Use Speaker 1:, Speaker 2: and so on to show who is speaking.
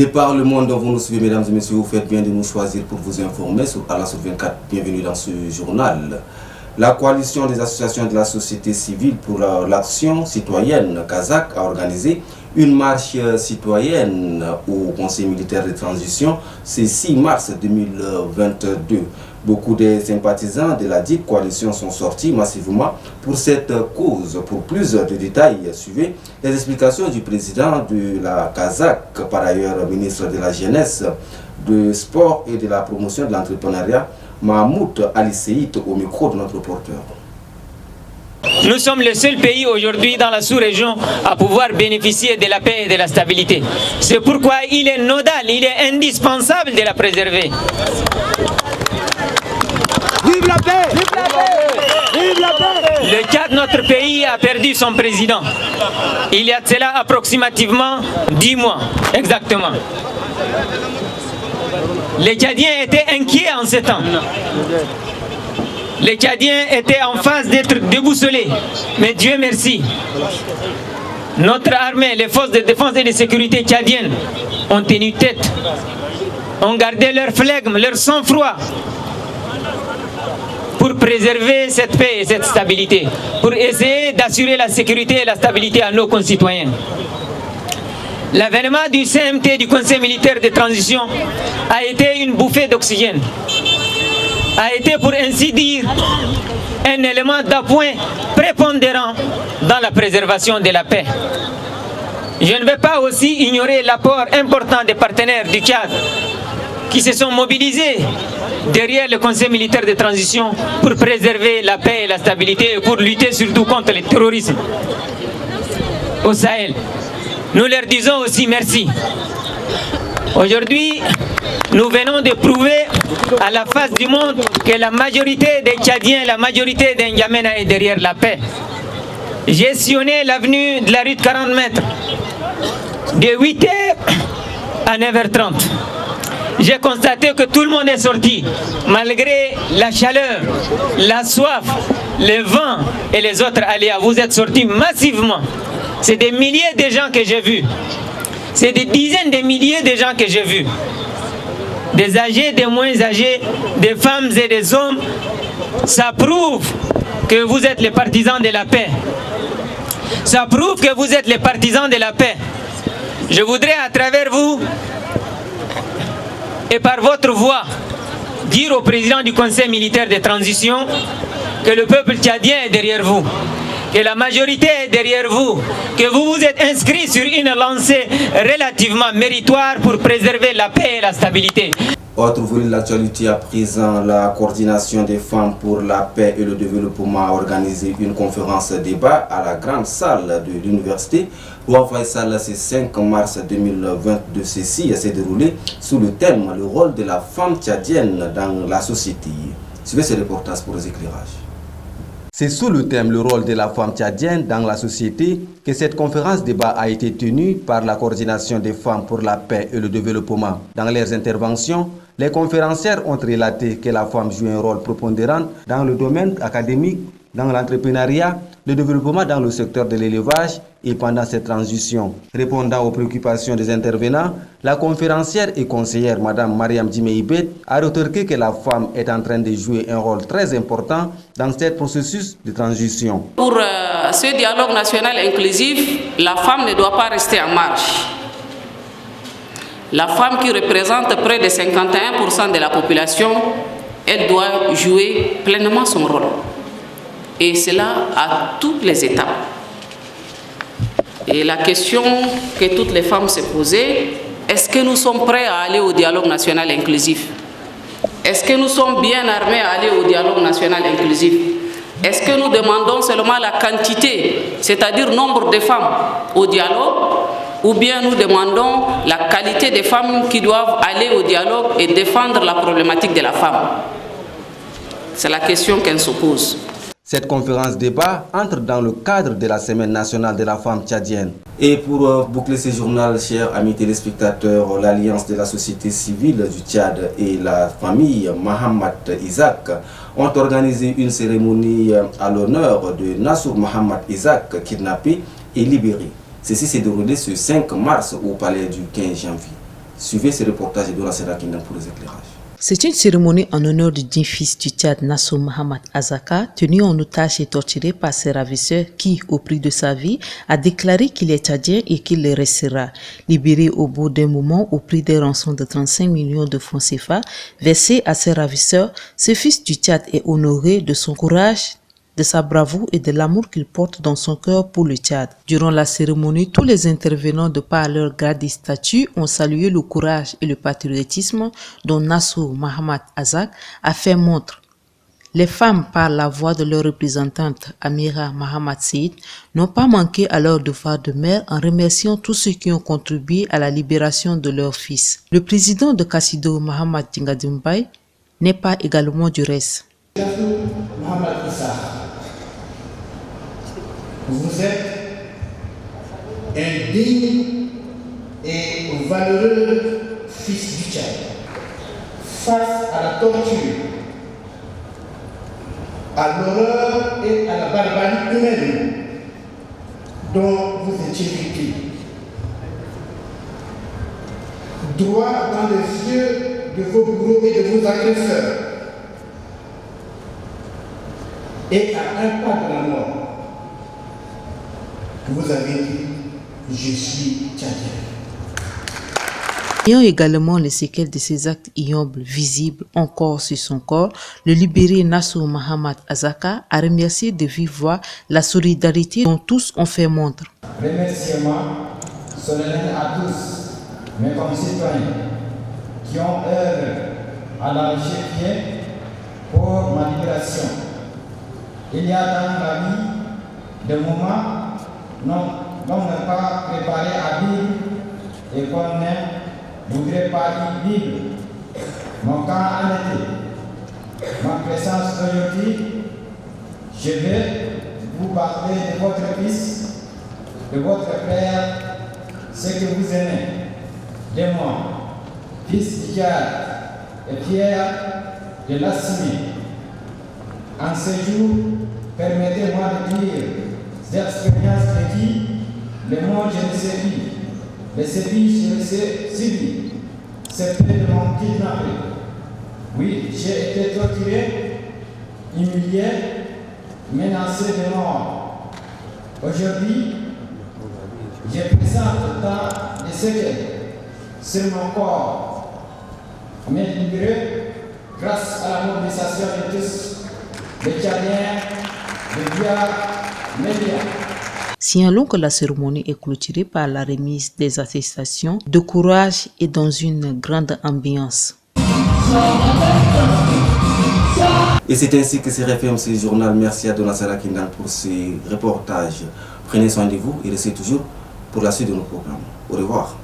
Speaker 1: De par le monde dont vous nous suivez, mesdames et messieurs, vous faites bien de nous choisir pour vous informer sur Alas 24. Bienvenue dans ce journal. La coalition des associations de la société civile pour l'action citoyenne kazakh a organisé une marche citoyenne au Conseil militaire de transition ce 6 mars 2022. Beaucoup de sympathisants de la dite coalition sont sortis massivement pour cette cause. Pour plus de détails, suivez les explications du président de la Kazakh, par ailleurs ministre de la Jeunesse, du Sport et de la Promotion de l'Entrepreneuriat, Mahmoud Ali Seït, au micro de notre reporter.
Speaker 2: Nous sommes le seul pays aujourd'hui dans la sous-région à pouvoir bénéficier de la paix et de la stabilité. C'est pourquoi il est nodal, il est indispensable de la préserver.
Speaker 3: Vive la paix! Vive la paix! Vive la paix!
Speaker 2: Le Tchad, notre pays, a perdu son président. Il y a de cela approximativement 10 mois, exactement. Les Tchadiens étaient inquiets en ce temps. Les Tchadiens étaient en phase d'être déboussolés. Mais Dieu merci, notre armée, les forces de défense et de sécurité tchadiennes ont tenu tête, ont gardé leur flegme, leur sang-froid pour préserver cette paix et cette stabilité, pour essayer d'assurer la sécurité et la stabilité à nos concitoyens. L'avènement du CMT, du Conseil militaire de transition, a été une bouffée d'oxygène, a été pour ainsi dire un élément d'appoint prépondérant dans la préservation de la paix. Je ne vais pas aussi ignorer l'apport important des partenaires du Tchad qui se sont mobilisés derrière le Conseil militaire de transition pour préserver la paix et la stabilité et pour lutter surtout contre le terrorisme au Sahel. Nous leur disons aussi merci. Aujourd'hui, nous venons de prouver à la face du monde que la majorité des Tchadiens, la majorité des N'Djamena est derrière la paix. J'ai sillonné l'avenue de la rue de 40 mètres de 8h à 9h30. J'ai constaté que tout le monde est sorti, malgré la chaleur, la soif, le vent et les autres aléas. Vous êtes sortis massivement. C'est des milliers de gens que j'ai vus. C'est des dizaines de milliers de gens que j'ai vus. Des âgés, des moins âgés, des femmes et des hommes. Ça prouve que vous êtes les partisans de la paix. Ça prouve que vous êtes les partisans de la paix. Je voudrais à travers vous et par votre voix dire au président du Conseil militaire de transition que le peuple tchadien est derrière vous, que la majorité est derrière vous, que vous vous êtes inscrits sur une lancée relativement méritoire pour préserver la paix et la stabilité.
Speaker 1: Autre volet de l'actualité à présent, la coordination des femmes pour la paix et le développement a organisé une conférence débat à la grande salle de l'université Roi Faisal ce 5 mars 2022. Ceci s'est déroulé sous le thème « Le rôle de la femme tchadienne dans la société ». Suivez ce reportage pour les éclairages. C'est sous le thème « Le rôle de la femme tchadienne dans la société » que cette conférence débat a été tenue par la coordination des femmes pour la paix et le développement. Dans leurs interventions, les conférencières ont relaté que la femme joue un rôle prépondérant dans le domaine académique, dans l'entrepreneuriat, le développement dans le secteur de l'élevage et pendant cette transition. Répondant aux préoccupations des intervenants, la conférencière et conseillère Mme Mariam Djimeibet a remarqué que la femme est en train de jouer un rôle très important dans ce processus de transition.
Speaker 4: Pour ce dialogue national inclusif, la femme ne doit pas rester en marge. La femme qui représente près de 51% de la population, elle doit jouer pleinement son rôle. Et cela à toutes les étapes. Et la question que toutes les femmes se posaient, est-ce que nous sommes prêts à aller au dialogue national inclusif? Est-ce que nous sommes bien armés à aller au dialogue national inclusif? Est-ce que nous demandons seulement la quantité, c'est-à-dire nombre de femmes au dialogue, ou bien nous demandons la qualité des femmes qui doivent aller au dialogue et défendre la problématique de la femme? C'est la question qu'elle se pose.
Speaker 1: Cette conférence débat entre dans le cadre de la Semaine nationale de la femme tchadienne. Et pour boucler ce journal, chers amis téléspectateurs, l'Alliance de la société civile du Tchad et la famille Mohamed Isaac ont organisé une cérémonie à l'honneur de Nassour Mohamed Isaac, kidnappé et libéré. Ceci s'est déroulé ce 5 mars au palais du 15 janvier. Suivez ce reportage de Dona Sera Kindan pour les éclairages.
Speaker 5: C'est une cérémonie en honneur du digne fils du Tchad, Nassou Mahamat Azaka, tenu en otage et torturé par ses ravisseurs qui, au prix de sa vie, a déclaré qu'il est tchadien et qu'il le restera. Libéré au bout d'un moment au prix des rançons de 35 millions de francs CFA versés à ses ravisseurs, ce fils du Tchad est honoré de son courage, de sa bravoure et de l'amour qu'il porte dans son cœur pour le Tchad. Durant la cérémonie, tous les intervenants de par leur grade et statut ont salué le courage et le patriotisme dont Nassou Mahamat Azak a fait montre. Les femmes, par la voix de leur représentante Amira Mahamat Seyd, n'ont pas manqué à leur devoir de mère en remerciant tous ceux qui ont contribué à la libération de leur fils. Le président de Kassido, Mahamat Djingadoumbay, n'est pas également du reste.
Speaker 6: Vous êtes un digne et valeureux fils du Tchad. Face à la torture, à l'horreur et à la barbarie humaine dont vous étiez victime, droit dans les yeux de vos bourreaux et de vos agresseurs, et à un pas de la mort, vous avez dit « Je suis tchadien ».
Speaker 5: Ayant également les séquelles de ces actes ignobles visibles encore sur son corps, le libéré Nassou Mahamat Azaka a remercié de vive voix la solidarité dont tous ont fait montre.
Speaker 7: Remerciements solennels à tous mes concitoyens qui ont œuvré à l'arracher-pied pour ma libération. Il y a dans la vie des moments non pas préparé à vivre et qu'on ne voudrait pas y vivre. Mon cas en était. Ma présence aujourd'hui, je vais vous parler de votre fils, de votre père, ce que vous aimez, de moi, fils du Tchad, et fier de l'assumer. En ce jour, permettez-moi de dire l'expérience de qui le monde je ne sais plus, le sévices je ne sais subi, c'est près de mon kidnappé. Oui, j'ai été torturé, humilié, menacé de mort. Aujourd'hui, je présente tant de séquelles sur mon corps, mais libéré grâce à la mobilisation de tous les Tchadiens, les Bias, médias.
Speaker 5: Signalons que la cérémonie est clôturée par la remise des attestations de courage et dans une grande ambiance.
Speaker 1: Et c'est ainsi que se referme ce journal. Merci à Dona Sera Kindan pour ce reportage. Prenez soin de vous et restez toujours pour la suite de nos programmes. Au revoir.